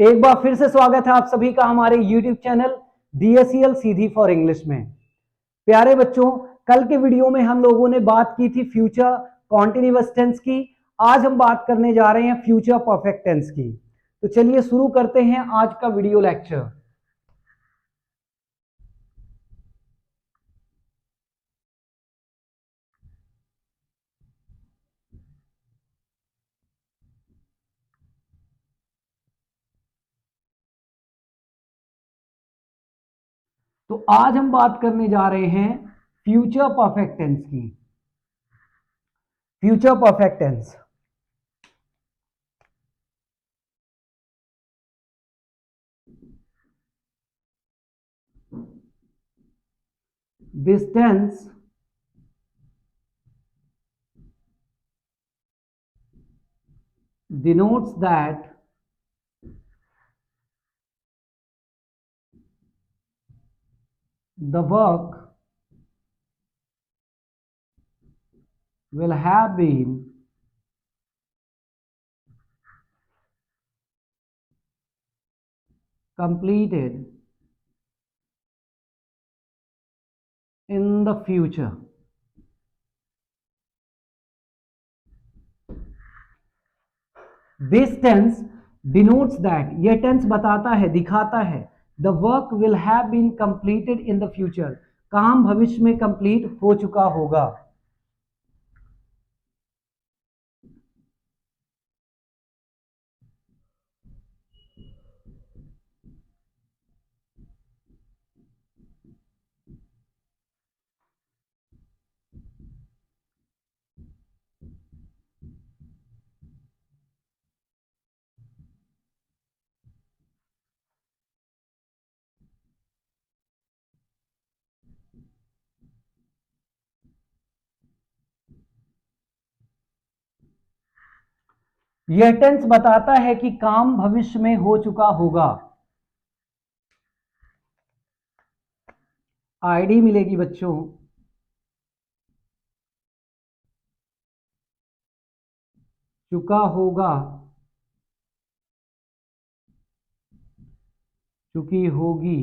एक बार फिर से स्वागत है आप सभी का हमारे YouTube channel DSEL Sidhi for English में। प्यारे बच्चों, कल के वीडियो में हम लोगों ने बात की थी फ्यूचर कॉन्टिन्यूअस टेंस की। आज हम बात करने जा रहे हैं फ्यूचर परफेक्ट टेंस की। तो चलिए शुरू करते हैं आज का वीडियो लेक्चर। तो आज हम बात करने जा रहे हैं फ्यूचर परफेक्ट टेंस की। Future perfect tense, this tense denotes that the work will have been completed in the future. This tense denotes that, यह टेंस बताता है, दिखाता है, the work will have been completed in the future, काम भविष्य में complete हो चुका होगा। यह टेंस बताता है कि काम भविष्य में हो चुका होगा। आईडी मिलेगी बच्चों, चुका होगा, चुकी होगी,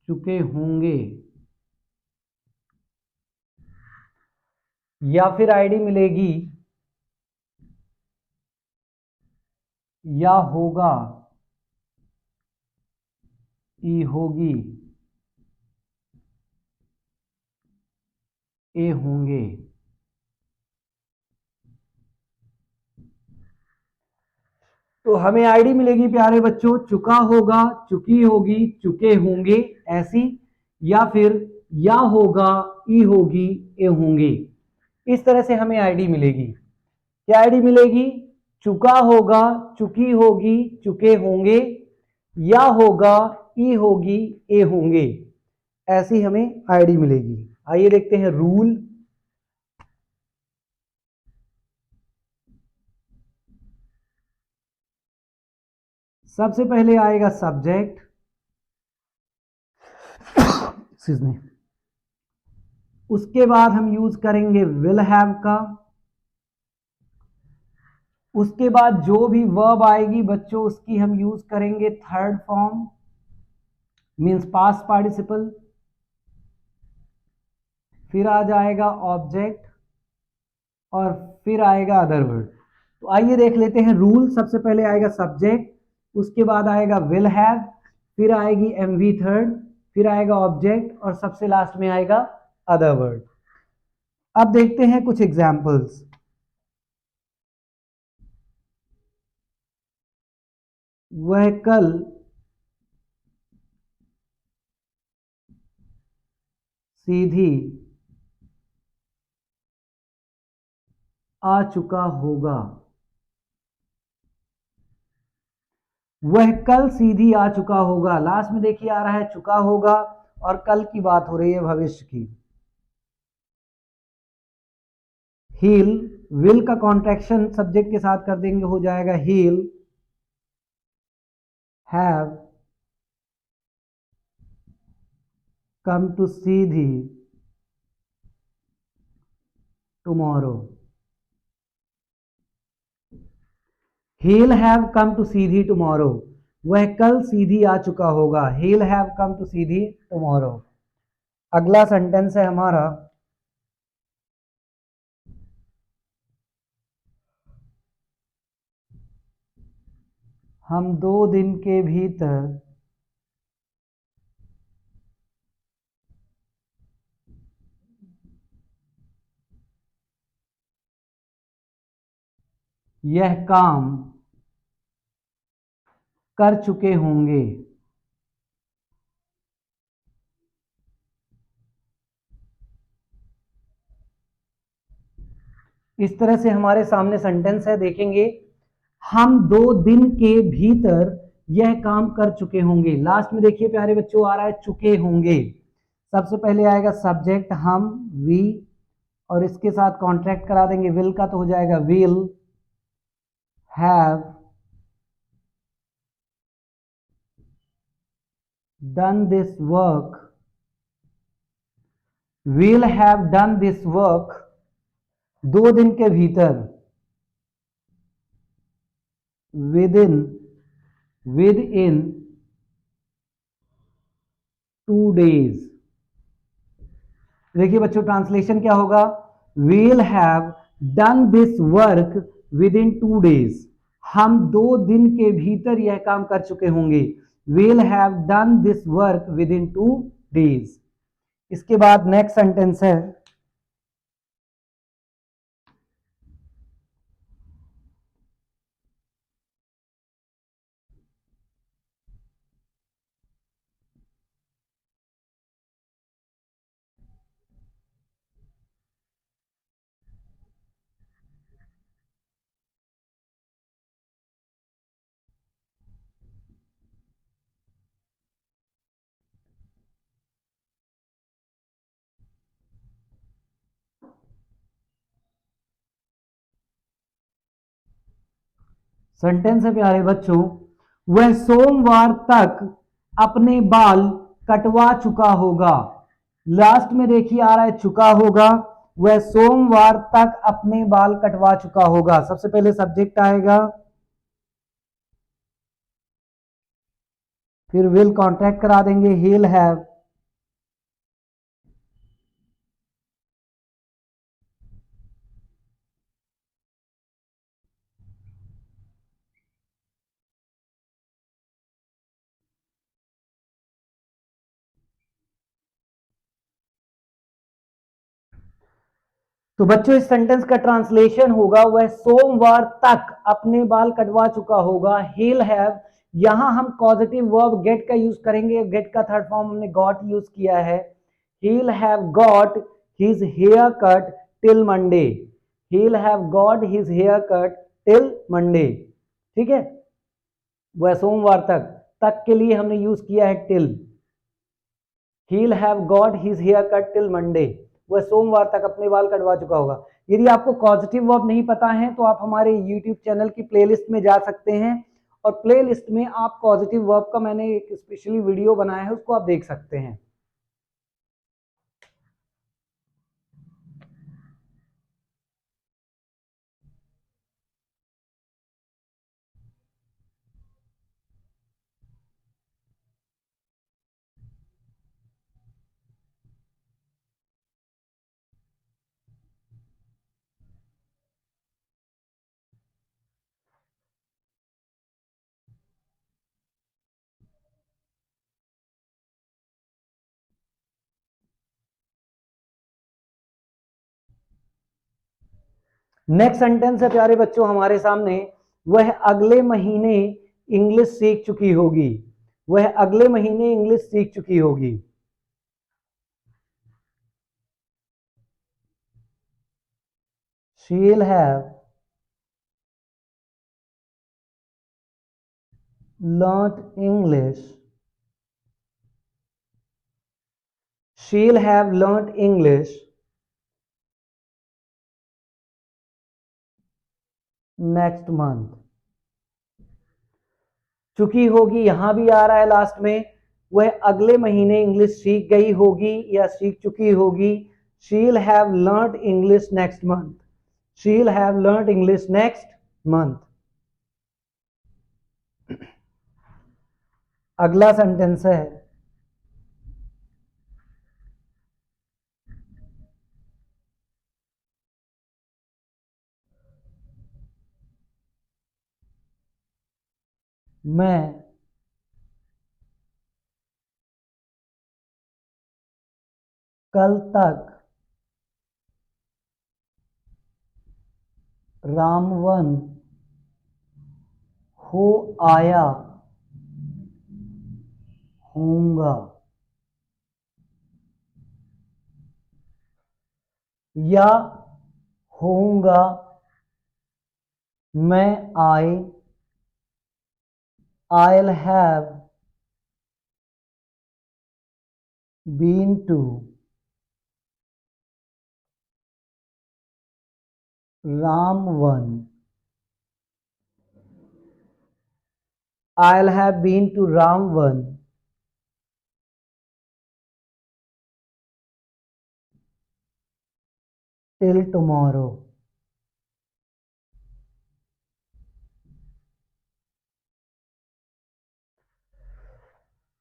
चुके होंगे, या फिर आईडी मिलेगी या होगा, ई होगी, ए होंगे। तो हमें आईडी मिलेगी प्यारे बच्चों, चुका होगा, चुकी होगी, चुके होंगे ऐसी, या फिर या होगा, ई होगी, ए होंगे। इस तरह से हमें आईडी मिलेगी। क्या आईडी मिलेगी? चुका होगा, चुकी होगी, चुके होंगे, या होगा, ई होगी, ए होंगे, ऐसी हमें आईडी मिलेगी। आइए देखते हैं रूल। सबसे पहले आएगा सब्जेक्ट, एक्सक्यूज मी। उसके बाद हम यूज करेंगे विल हैव का। उसके बाद जो भी वर्ब आएगी बच्चों उसकी हम यूज करेंगे third form, means past participle. फिर आ जाएगा ऑब्जेक्ट और फिर आएगा अदर वर्ड। तो आइए देख लेते हैं रूल। सबसे पहले आएगा सब्जेक्ट, उसके बाद आएगा विल हैव, फिर आएगी एमवी थर्ड, फिर आएगा ऑब्जेक्ट और सबसे लास्ट में आएगा अदर वर्ड। अब देखते हैं कुछ एग्जाम्पल्स। वह कल सीधी आ चुका होगा। वह कल सीधी आ चुका होगा, लास्ट में देखिए आ रहा है चुका होगा और कल की बात हो रही है भविष्य की। हील, विल का कॉन्ट्रैक्शन सब्जेक्ट के साथ कर देंगे, हो जाएगा he'll have come to Sidhi tomorrow. he'll have come to Sidhi tomorrow, वह कल सीधी आ चुका होगा। he'll have come to Sidhi tomorrow. अगला सेंटेंस है हमारा, हम 2 दिन के भीतर यह काम कर चुके होंगे। इस तरह से हमारे सामने सेंटेंस है, देखेंगे हम 2 दिन के भीतर यह काम कर चुके होंगे। लास्ट में देखिए प्यारे बच्चों आ रहा है चुके होंगे। सबसे पहले आएगा सब्जेक्ट हम, वी, और इसके साथ कॉन्ट्रैक्ट करा देंगे विल का, तो हो जाएगा will have done this work, will have done this work 2 दिन के भीतर, विद इन 2 days। देखिए बच्चों ट्रांसलेशन क्या होगा, will have done this work within 2 days, हम 2 दिन के भीतर यह काम कर चुके होंगे। Will have done this work within 2 days। इसके बाद नेक्स्ट सेंटेंस है, सेंटेंस है प्यारे बच्चों, वह सोमवार तक अपने बाल कटवा चुका होगा। लास्ट में देखिए आ रहा है चुका होगा, वह सोमवार तक अपने बाल कटवा चुका होगा। सबसे पहले सब्जेक्ट आएगा, फिर विल कॉन्ट्रैक्ट करा देंगे, he'll have तो बच्चों इस सेंटेंस का ट्रांसलेशन होगा, वह सोमवार तक अपने बाल कटवा चुका होगा। he'll have, यहां हम पॉजिटिव वर्ब गेट का यूज करेंगे। गेट का थर्ड फॉर्म हमने गॉट यूज किया है। he'll have got his hair cut till Monday, he'll have got his hair cut till Monday। ठीक है, वह सोमवार तक के लिए हमने यूज किया है till। he'll have got his hair cut till Monday, वह सोमवार तक अपने बाल कटवा चुका होगा। यदि आपको पॉजिटिव वर्ब नहीं पता है तो आप हमारे YouTube चैनल की प्लेलिस्ट में जा सकते हैं, और प्लेलिस्ट में आप पॉजिटिव वर्ब का मैंने एक स्पेशली वीडियो बनाया है, उसको आप देख सकते हैं। नेक्स्ट सेंटेंस है प्यारे बच्चों हमारे सामने, वह अगले महीने इंग्लिश सीख चुकी होगी, वह अगले महीने इंग्लिश सीख चुकी होगी। she'll have learnt English, she'll have learnt English next month. चुकी होगी यहां भी आ रहा है लास्ट में, वह अगले महीने इंग्लिश सीख गई होगी या सीख चुकी होगी। she'll have learnt English next month. she'll have learnt English next month. अगला सेंटेंस है मैं कल तक रामवन हो आया होऊंगा या होऊंगा मैं आए I'll have been to Ramvan. I'll have been to Ramvan till tomorrow.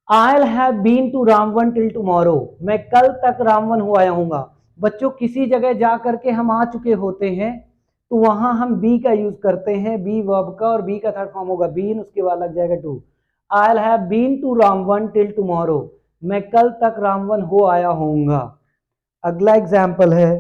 I'll have been to Ramvan till tomorrow. मैं कल तक रामवन हो आया हूँगा। बच्चों किसी जगह जा करके हम आ चुके होते हैं तो वहां हम बी का यूज करते हैं, बी वर्ब का, और बी का थर्ड फॉर्म होगा बीन, उसके बाद लग जाएगा to. I'll have been to Ramvan till tomorrow. मैं कल तक रामवन हो आया होऊंगा। अगला एग्जाम्पल है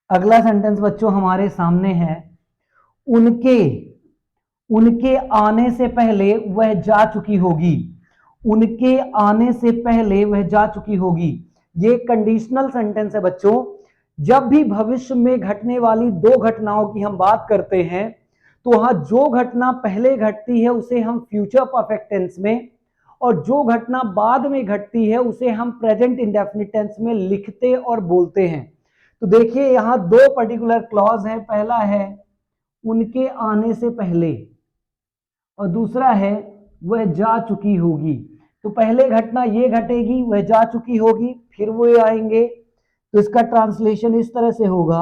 अगला सेंटेंस बच्चों हमारे सामने है, उनके उनके आने से पहले वह जा चुकी होगी। उनके आने से पहले वह जा चुकी होगी। ये कंडीशनल सेंटेंस है बच्चों। जब भी भविष्य में घटने वाली दो घटनाओं की हम बात करते हैं तो वहां जो घटना पहले घटती है उसे हम फ्यूचर परफेक्ट टेंस में, और जो घटना बाद में घटती है उसे हम प्रेजेंट इंडेफिनिट टेंस में लिखते और बोलते हैं। तो देखिए यहां दो पर्टिकुलर क्लॉज हैं। पहला है उनके आने से पहले और दूसरा है वह जा चुकी होगी। तो पहले घटना ये घटेगी, वह जा चुकी होगी, फिर वो आएंगे। तो इसका ट्रांसलेशन इस तरह से होगा,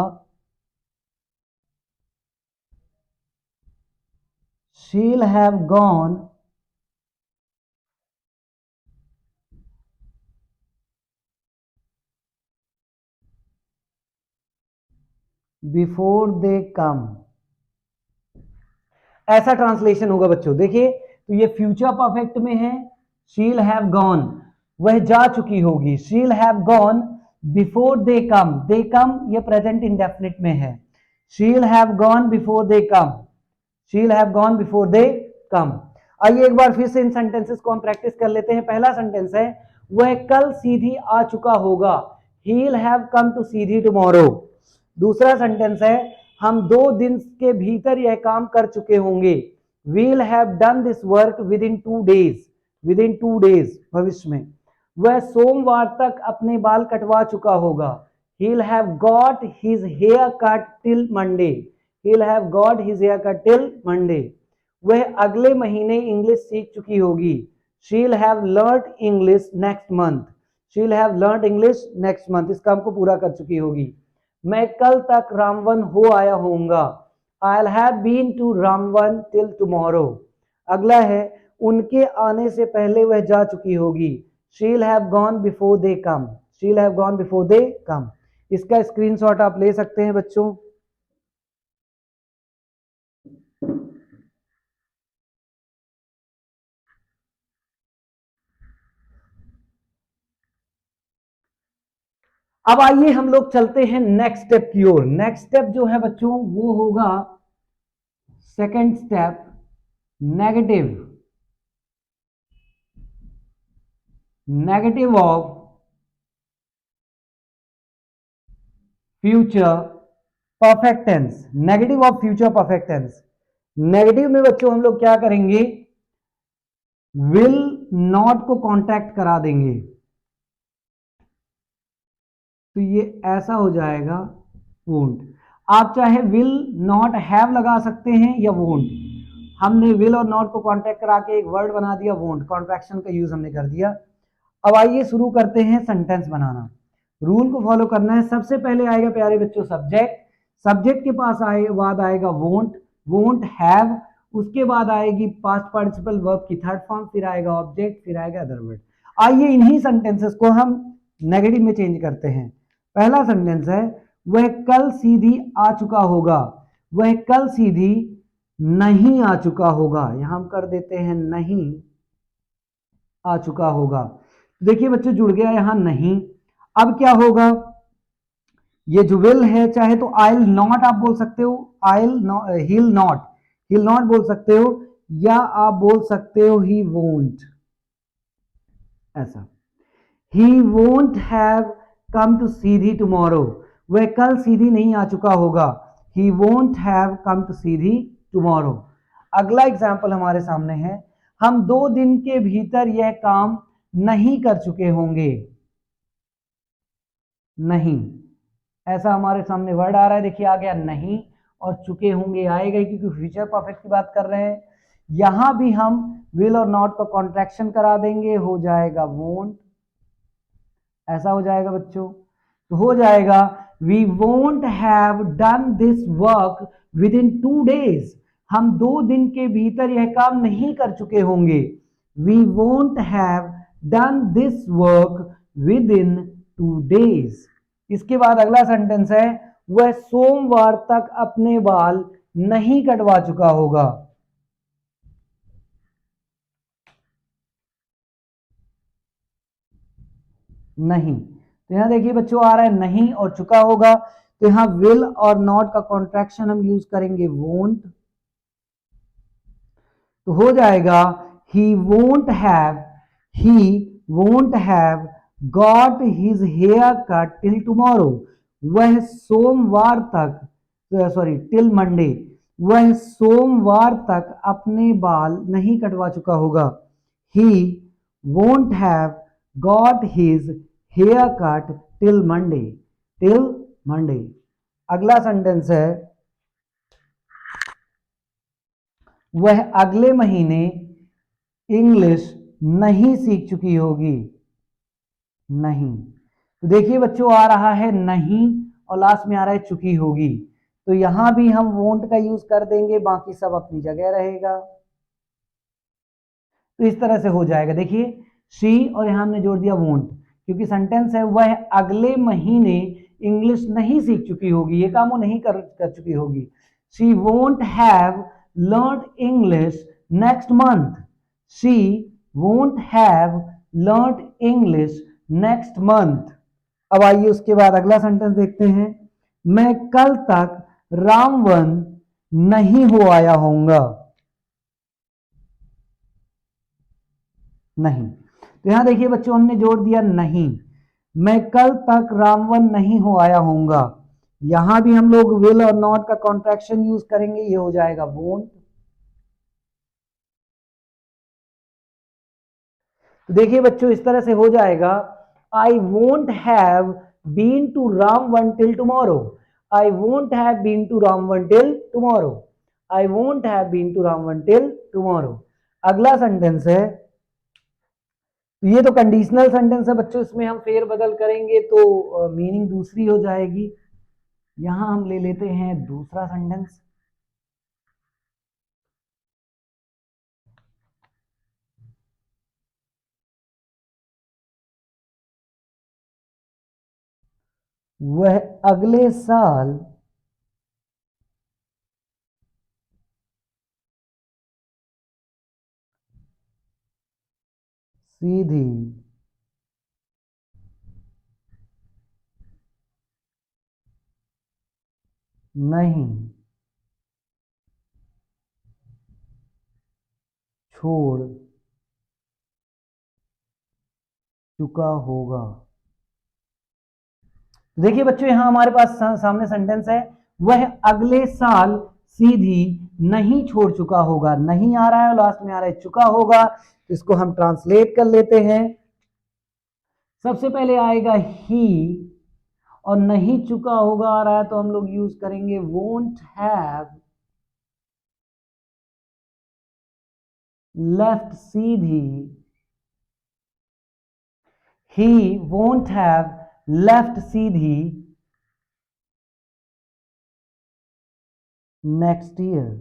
she'll have gone before they come। ऐसा ट्रांसलेशन होगा बच्चों। देखिए तो ये फ्यूचर परफेक्ट में है, she'll have gone, वह जा चुकी होगी। she'll have gone before they come, they come ये प्रेजेंट इंडेफिनिट में है। she'll have gone before they come, she'll have gone before they come। आइए एक बार फिर से इन सेंटेंसेस को हम प्रैक्टिस कर लेते हैं। पहला सेंटेंस है वह कल सीधी आ चुका होगा, he'll have come to Sidhi tomorrow। दूसरा सेंटेंस है हम 2 दिन के भीतर यह काम कर चुके होंगे, we'll have done this work within 2 days, within 2 days भविष्य में। वह सोमवार तक अपने बाल कटवा चुका होगा, he'll have got his hair cut till Monday, he'll have got his hair cut till Monday। वह अगले महीने इंग्लिश सीख चुकी होगी, she'll have learnt English next month, she'll have learnt English next month। इस काम को पूरा कर चुकी होगी। मैं कल तक रामवन हो आया होऊंगा, I'll have been to Ramvan till tomorrow। अगला है उनके आने से पहले वह जा चुकी होगी, she'll have gone before they come, she'll have gone before they come। इसका स्क्रीनशॉट आप ले सकते हैं बच्चों। अब आइए हम लोग चलते हैं नेक्स्ट स्टेप की ओर। नेक्स्ट स्टेप जो है बच्चों वो होगा second step, negative. Negative of future perfect tense. Negative of future perfect tense. Negative में बच्चों हम लोग क्या करेंगे, विल नॉट को कॉन्टैक्ट करा देंगे, तो ये ऐसा हो जाएगा वोंट। आप चाहे विल नॉट हैव लगा सकते हैं या वोंट। हमने विल और नॉट को कॉन्टैक्ट करा के एक वर्ड बना दिया वोंट, कॉन्ट्रैक्शन का यूज हमने कर दिया। अब आइए शुरू करते हैं सेंटेंस बनाना। रूल को फॉलो करना है। सबसे पहले आएगा प्यारे बच्चों सब्जेक्ट। सब्जेक्ट के पास बाद आएगा वोंट, वोंट हैव। उसके बाद आएगी पास्ट पार्टिसिपल वर्ब की थर्ड फॉर्म, फिर आएगा ऑब्जेक्ट, फिर आएगा अदर वर्ड। आइए इन्हीं सेंटेंसेस को हम नेगेटिव में चेंज करते हैं। पहला सेंटेंस है वह कल सीधी आ चुका होगा। वह कल सीधी नहीं आ चुका होगा, यहां हम कर देते हैं नहीं आ चुका होगा। देखिए बच्चों जुड़ गया यहां नहीं। अब क्या होगा, ये जो विल है, चाहे तो आइल नॉट आप बोल सकते हो, हिल नॉट, हिल नॉट बोल सकते हो, या आप बोल सकते हो ही वोंट। ऐसा, he won't have come to Sidhi tomorrow. वह कल सीधी नहीं आ चुका होगा। He won't have come to Sidhi tomorrow. अगला एग्जाम्पल हमारे सामने है, हम 2 दिन के भीतर यह काम नहीं कर चुके होंगे। नहीं, ऐसा हमारे सामने वर्ड आ रहा है, देखिए आ गया नहीं, और चुके होंगे आएगा क्योंकि फ्यूचर परफेक्ट की बात कर रहे हैं। यहां भी हम विल और नॉट का कॉन्ट्रैक्शन करा देंगे, हो जाएगा वोंट। ऐसा हो जाएगा बच्चों, तो हो जाएगा we won't have done this work within 2 days। हम 2 दिन के भीतर यह काम नहीं कर चुके होंगे। We won't have done this work within 2 days। इसके बाद अगला सेंटेंस है वह सोमवार तक अपने बाल नहीं कटवा चुका होगा। नहीं, तो यहां देखिए बच्चों आ रहा है नहीं और चुका होगा, तो यहां विल और नॉट का कॉन्ट्रैक्शन हम यूज करेंगे वोंट, तो हो जाएगा he won't have, he won't have got his hair cut till tomorrow. वह सोमवार तक, सॉरी टिल मंडे, वह सोमवार तक अपने बाल नहीं कटवा चुका होगा। He won't have got his hair cut till Monday, till Monday. अगला सेंटेंस है वह अगले महीने इंग्लिश नहीं सीख चुकी होगी। नहीं, तो देखिए बच्चों आ रहा है नहीं और लास्ट में आ रहा है चुकी होगी, तो यहां भी हम वोंट का यूज कर देंगे, बाकी सब अपनी जगह रहेगा। तो इस तरह से हो जाएगा, देखिए शी और यहां हमने जोड़ दिया वोंट, क्योंकि सेंटेंस है वह अगले महीने इंग्लिश नहीं सीख चुकी होगी, ये काम वो नहीं कर चुकी होगी। She won't have learn English next month. She won't have learn English next month. अब आइए उसके बाद अगला सेंटेंस देखते हैं, मैं कल तक रामवन नहीं हो आया होऊंगा। नहीं, तो यहां देखिए बच्चों हमने जोड़ दिया नहीं, मैं कल तक रामवन नहीं हो आया होऊंगा। यहां भी हम लोग विल और नॉट का कॉन्ट्रैक्शन यूज करेंगे, ये हो जाएगा वोंट। तो देखिए बच्चों इस तरह से हो जाएगा, I won't have been to Ramvan till tomorrow. I won't have been to Ramvan till tomorrow. I won't have been to Ramvan till tomorrow. अगला सेंटेंस है, ये तो कंडीशनल सेंटेंस है बच्चों, इसमें हम फेर बदल करेंगे तो मीनिंग दूसरी हो जाएगी। यहां हम ले लेते हैं दूसरा सेंटेंस। वह अगले साल सीधी नहीं छोड़ चुका होगा। देखिए बच्चों, यहां हमारे पास सामने सेंटेंस है, वह अगले साल सीधी नहीं छोड़ चुका होगा। नहीं आ रहा है और लास्ट में आ रहा है चुका होगा, इसको हम ट्रांसलेट कर लेते हैं। सबसे पहले आएगा ही, और नहीं चुका होगा आ रहा है तो हम लोग यूज करेंगे won't have left Sidhi. He won't have left Sidhi next year.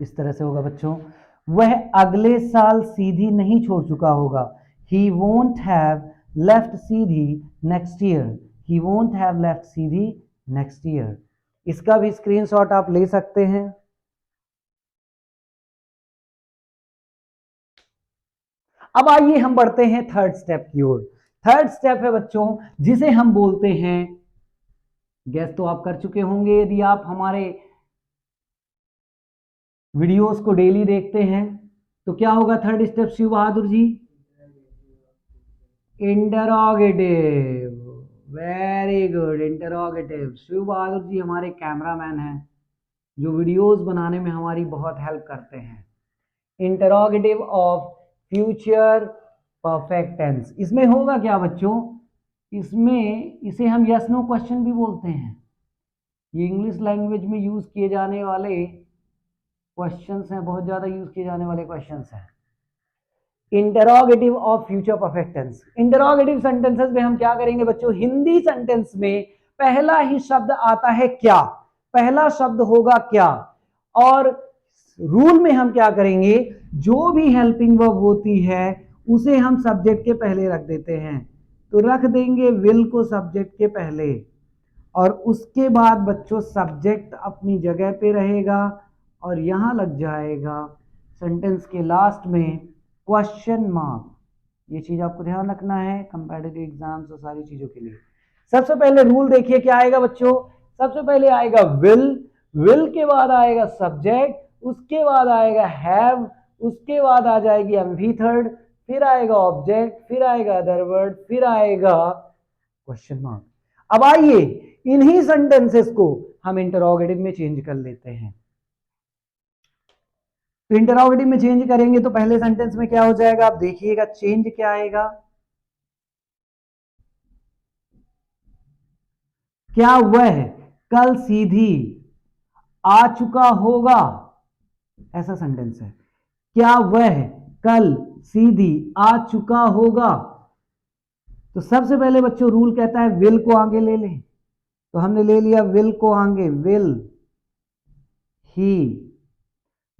इस तरह से होगा बच्चों, वह अगले साल सीधी नहीं छोड़ चुका होगा। He won't have left Sidhi next year. He won't have left Sidhi next year. इसका भी स्क्रीनशॉट आप ले सकते हैं। अब आइए हम बढ़ते हैं थर्ड स्टेप की ओर। थर्ड स्टेप है बच्चों जिसे हम बोलते हैं, गैस तो आप कर चुके होंगे यदि आप हमारे वीडियोस को डेली देखते हैं, तो क्या होगा third step Shiv Bahadur ji? Interrogative. Very good, interrogative. Shiv Bahadur ji हमारे कैमरामैन हैं जो वीडियोस बनाने में हमारी बहुत हेल्प करते हैं। Interrogative of future perfect tense, इसमें होगा क्या बच्चों? इसमें इसे हम यस नो क्वेश्चन भी बोलते हैं। ये इंग्लिश लैंग्वेज में यूज किए जाने वाले क्वेश्चंस हैं, बहुत ज्यादा यूज किए जाने वाले क्वेश्चंस हैं। Interrogative of future perfect tense. Interrogative sentences में हम क्या करेंगे बच्चों? हिंदी सेंटेंस में पहला ही शब्द आता है क्या, पहला शब्द होगा क्या, और रूल में हम क्या करेंगे, जो भी हेल्पिंग वर्ब होती है उसे हम सब्जेक्ट के पहले रख देते हैं। तो रख देंगे विल को सब्जेक्ट के पहले, और उसके बाद बच्चों सब्जेक्ट अपनी जगह पे रहेगा और यहां लग जाएगा सेंटेंस के लास्ट में क्वेश्चन मार्क। ये चीज आपको ध्यान रखना है कंपैरेटिव एग्जाम्स और सारी चीजों के लिए। सबसे पहले रूल देखिए क्या आएगा बच्चों, सबसे पहले आएगा विल, विल के बाद आएगा सब्जेक्ट, उसके बाद आएगा हैव, उसके बाद आ जाएगी एमवी थर्ड, फिर आएगा ऑब्जेक्ट, फिर आएगा अदर वर्ड, फिर आएगा क्वेश्चन मार्क। अब आइए इन्हीं सेंटेंसेस को हम इंटरोगेटिव में चेंज कर लेते हैं। तो इंटरोगेटिव में चेंज करेंगे तो पहले सेंटेंस में क्या हो जाएगा, आप देखिएगा चेंज क्या आएगा। क्या वह कल सीधी आ चुका होगा, ऐसा सेंटेंस है। क्या वह कल सीधी आ चुका होगा। तो सबसे पहले बच्चों रूल कहता है विल को आगे ले लें, तो हमने ले लिया विल को आगे। He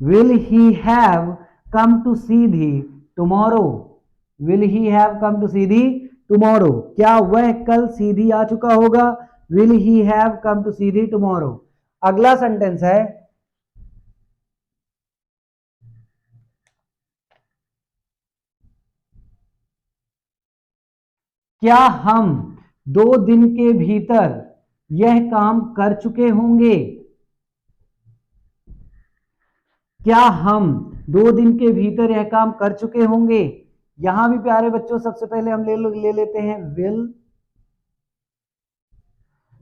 will he have come to Sidhi tomorrow, will he have come to Sidhi tomorrow. क्या वह कल सीधी आ चुका होगा, will he have come to Sidhi tomorrow. अगला सेंटेंस है, क्या हम 2 दिन के भीतर यह काम कर चुके होंगे। क्या हम 2 दिन के भीतर यह काम कर चुके होंगे। यहां भी प्यारे बच्चों सबसे पहले हम ले लेते हैं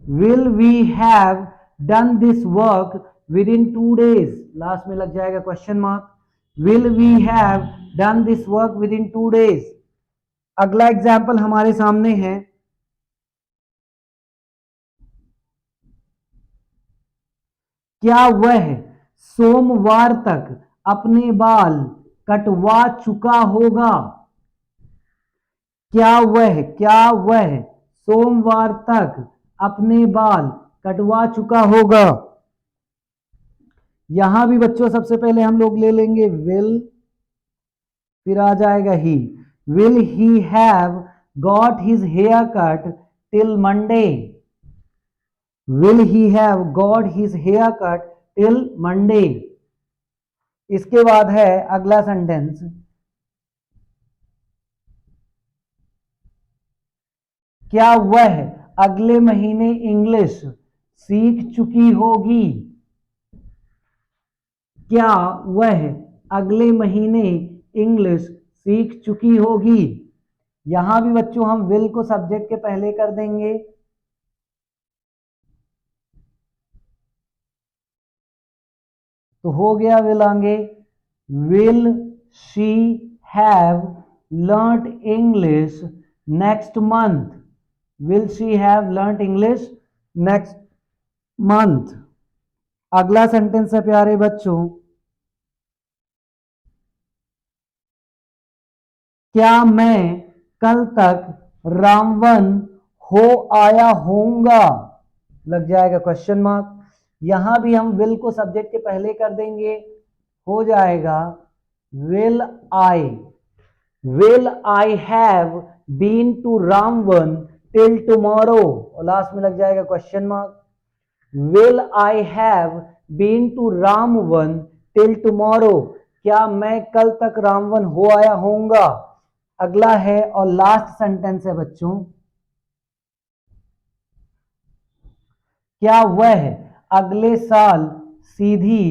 will we have done this work within 2 days। Last में लग जाएगा question mark. Will we have done this work within 2 days। अगला एग्जाम्पल हमारे सामने है, क्या वह सोमवार तक अपने बाल कटवा चुका होगा। क्या वह सोमवार तक अपने बाल कटवा चुका होगा। यहां भी बच्चों सबसे पहले हम लोग ले लेंगे विल, फिर आ जाएगा ही। Will he have got his hair cut till Monday? Will he have got his hair cut till Monday? इसके बाद है अगला सेंटेंस, क्या वह अगले महीने इंग्लिश सीख चुकी होगी? क्या वह अगले महीने इंग्लिश सीख चुकी होगी? यहां भी बच्चों हम विल को सब्जेक्ट के पहले कर देंगे। तो हो गया विल आगे, will she have learned English next month? Will she have learned English next month? अगला सेंटेंस है प्यारे बच्चों, क्या मैं कल तक रामवन हो आया होऊंगा? लग जाएगा क्वेश्चन मार्क। यहां भी हम विल को सब्जेक्ट के पहले कर देंगे, हो जाएगा will I have been to Ramvan till tomorrow, और लास्ट में लग जाएगा question mark. Will I have been to Ramvan till tomorrow, क्या मैं कल तक रामवन हो आया होऊंगा? अगला है और लास्ट सेंटेंस है बच्चों, क्या वह अगले साल सीधी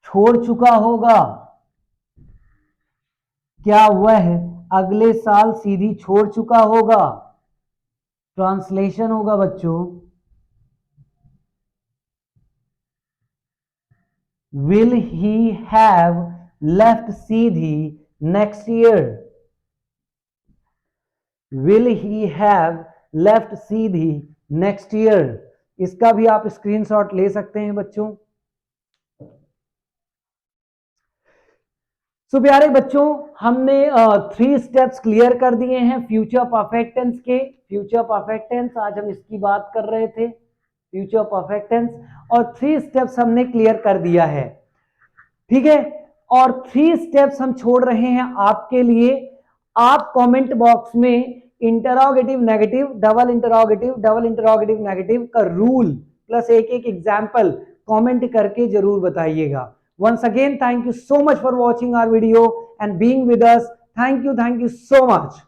छोड़ चुका होगा? क्या वह अगले साल सीधी छोड़ चुका होगा? ट्रांसलेशन होगा बच्चों, will he have left Sidhi next year? Will he have left Sidhi next year? इसका भी आप स्क्रीनशॉट ले सकते हैं बच्चों। सो प्यारे बच्चों, हमने 3 स्टेप्स क्लियर कर दिए हैं फ्यूचर परफेक्ट टेंस के। फ्यूचर परफेक्ट टेंस आज हम इसकी बात कर रहे थे, फ्यूचर परफेक्ट टेंस, और 3 स्टेप्स हमने क्लियर कर दिया है, ठीक है। और 3 स्टेप्स हम छोड़ रहे हैं आपके लिए। आप कमेंट बॉक्स में interrogative negative, double interrogative negative का रूल प्लस एक एग्जाम्पल कमेंट करके जरूर बताइएगा। Once again, thank you so much for watching our video and being with us. Thank you so much.